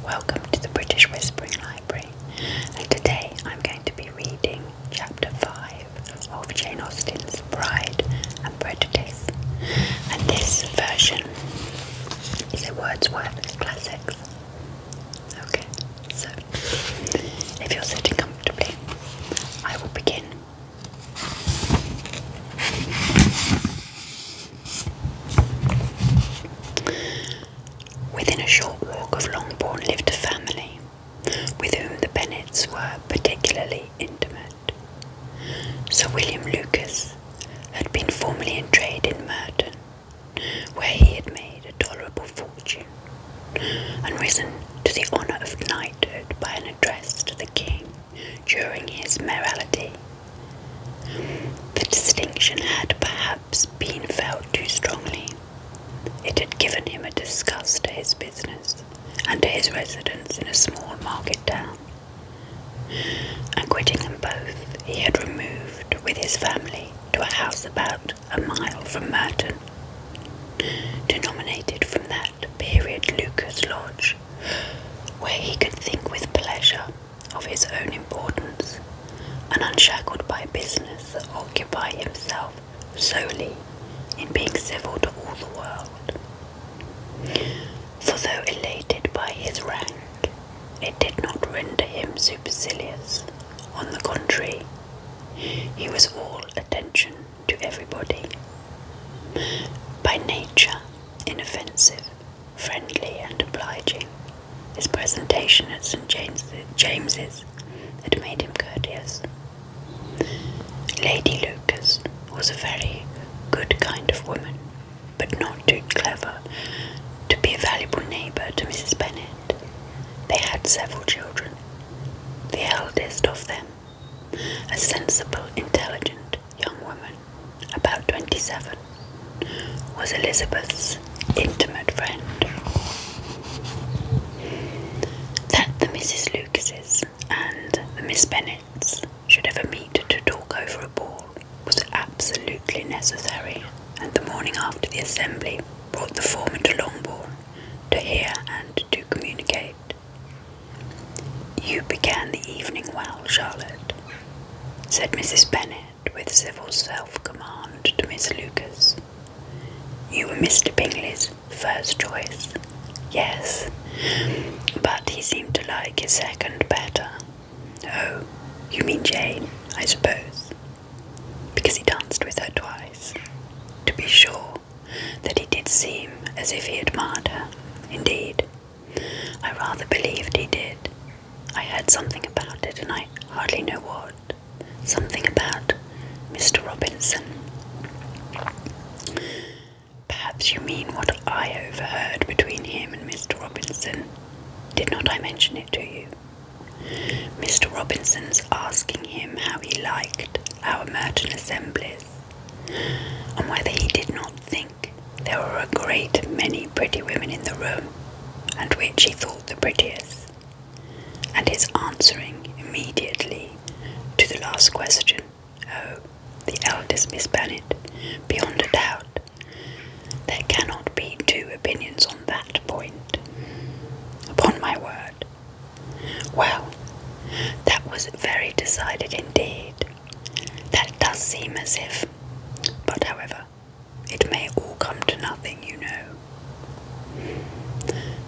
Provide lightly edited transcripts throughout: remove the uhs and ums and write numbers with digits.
welcome to the British Whispering Library, and today I'm going to be reading Chapter 5 of Jane Austen's Pride and Prejudice, and this version is a Wordsworth Classics. Okay, so if you're sitting comfortably, I will begin. Within a short walk of Longbourn lived a family, with whom the Bennets were particularly intimate. Sir William Lucas had been formerly in trade in Merton, where he had made a tolerable fortune, and risen to the honour of knighthood by an address to the king during his mayoralty. The distinction had perhaps been felt too strongly. It had given him a disgust to his business and to his residence in a small market town, and quitting them both, he had removed with his family to a house about a mile from Merton, denominated from that period Lucas Lodge, where he could think with pleasure of his own importance, and unshackled by business, occupy himself solely in being civil to all the world. For though elated by his rank, it did not render him supercilious. On the contrary, he was all attention to everybody. By nature inoffensive, friendly and obliging, his presentation at St. James's had made him courteous. Lady Lucas was a very good kind of woman, but not too clever to be a valuable neighbour to Mrs. Bennet. They had several children. The eldest of them, a sensible, intelligent young woman, about 27, was Elizabeth's intimate friend. That the Mrs. Lucases and the Miss Bennets should ever meet to talk over a ball was absolutely necessary, and the morning after the assembly brought the former to Longbourn to hear and to communicate. "You began the evening well, Charlotte," said Mrs. Bennet with civil self-command to Miss Lucas. "You were Mr. Bingley's first choice." "Yes, but he seemed to like his second better." "Oh, you mean Jane, I suppose, because he danced with her twice." "To be sure, that he did seem as if he admired her. Indeed, I rather believed he did. I heard something about it, and I hardly know what. Something about Mr. Robinson." "Perhaps you mean what I overheard between him and Mr. Robinson. Did not I mention it to you? Mr. Robinson's asking him how he liked our Merton assemblies, and whether he did not think there were a great many pretty women in the room, and which he thought the prettiest, and his answering immediately to the last question, 'Oh, the eldest Miss Bennet, beyond a doubt. There cannot be two opinions on that point.' Upon my word. Well, that was very decided indeed. That does seem as if, but however, it may all come to nothing, you know."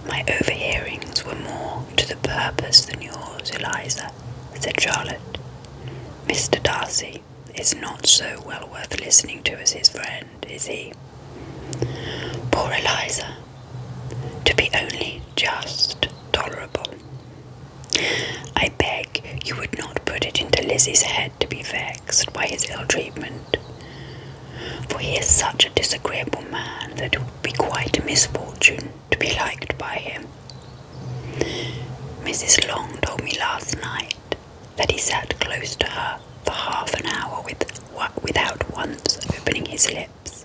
"My overhearings were more to the purpose than yours, Eliza," said Charlotte. "Mr. Darcy is not so well worth listening to as his friend, is he?" "Poor Eliza, to be only just tolerable. I beg you would not put it into Lizzie's head to be vexed by his ill-treatment, for he is such a disagreeable man that it would be quite a misfortune to be liked by him. Mrs. Long told me last night that he sat close to her for half an hour without once opening his lips."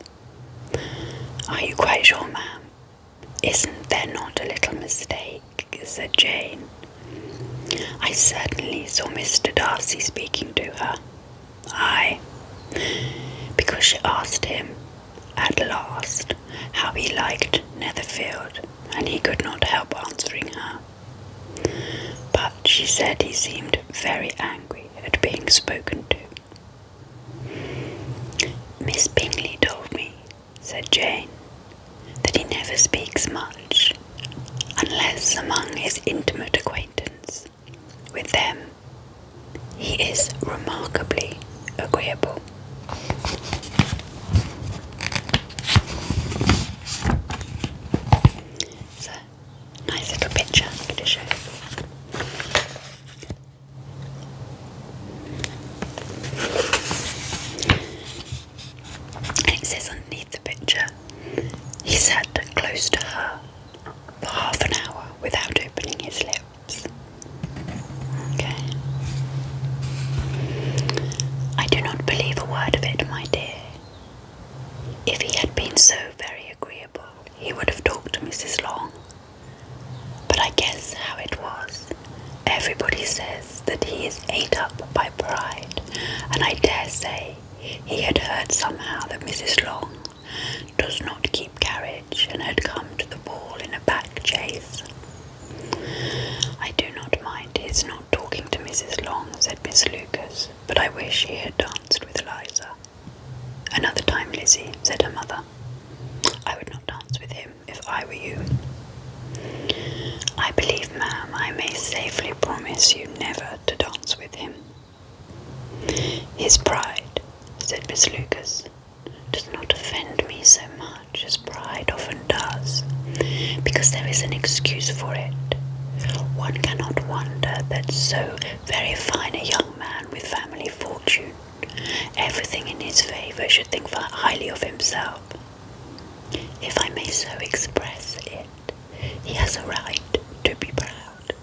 "Are you quite sure, ma'am? Isn't there not a little mistake?" said Jane. "I certainly saw Mr. Darcy speaking to her." "Aye, because she asked him at last how he liked Netherfield, and he could not help answering her. but she said he seemed very angry at being spoken to. "Miss Bingley told me," said Jane, "that he never speaks much, unless among his intimate acquaintance. With them, he is remarkably agreeable." It's a nice little picture I'm going to show you. And it says underneath the picture, he sat close to her for half an hour without opening his lips. Okay. "I do not believe a word of it, my dear. If he had been so very agreeable, he would have talked to Mrs. Long. But I guess how it was. Everybody says that he is ate up by pride, and I dare say he had heard somehow that Mrs. Long does not keep carriage and had come to the ball in a back chaise. I do not mind his not talking to Mrs. Long," said Miss Lucas, "but I wish he had danced with Eliza." "Another time, Lizzie," said her mother. "I would not dance with him if I were you." "I believe, ma'am, I may safely promise you never to dance with him." "His pride," said Miss Lucas, "does not offend me so much as pride often does, because there is an excuse for it. One cannot wonder that so very fine a young man with family fortune, everything in his favour, should think highly of himself. If I may so express it, he has a right to be proud."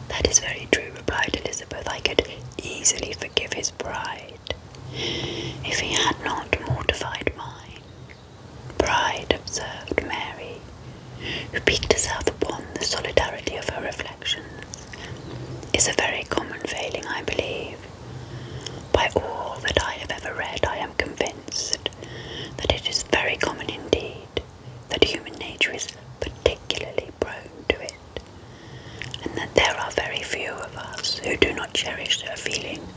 "That is very true," replied Elizabeth. "I could easily forgive his pride, if he had not mortified mine." "Pride," observed Mary, who piqued herself upon the solidarity of her reflections, "is a very common failing, I believe. By all that I have ever read, I am convinced that it is very common indeed, that human nature is particularly prone to it, and that there are very few of us who do not cherish a feeling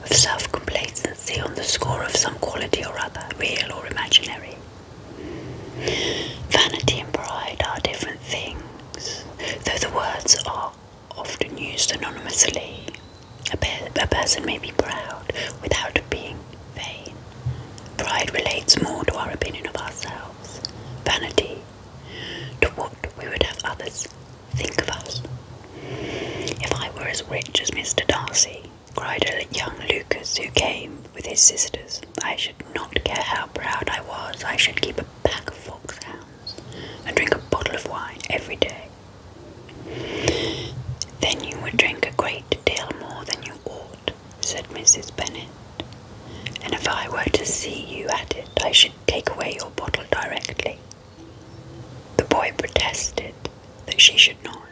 of self-complacency on the score of some quality or other, real or imaginary. Vanity and pride are different things, though the words are often used anonymously. A person may be proud without being vain. Pride relates more to our opinion of ourselves. Vanity, to what we would have others think of us." "If I were as rich as Mr. Darcy," cried a young Lucas who came with his sisters, "I should not care how proud I was. I should keep a pack of foxhounds and drink a bottle of wine every day." "Then you would drink a great deal more than you ought," said Mrs. Bennet. "And if I were to see you at it, I should take away your bottle directly." The boy protested that she should not,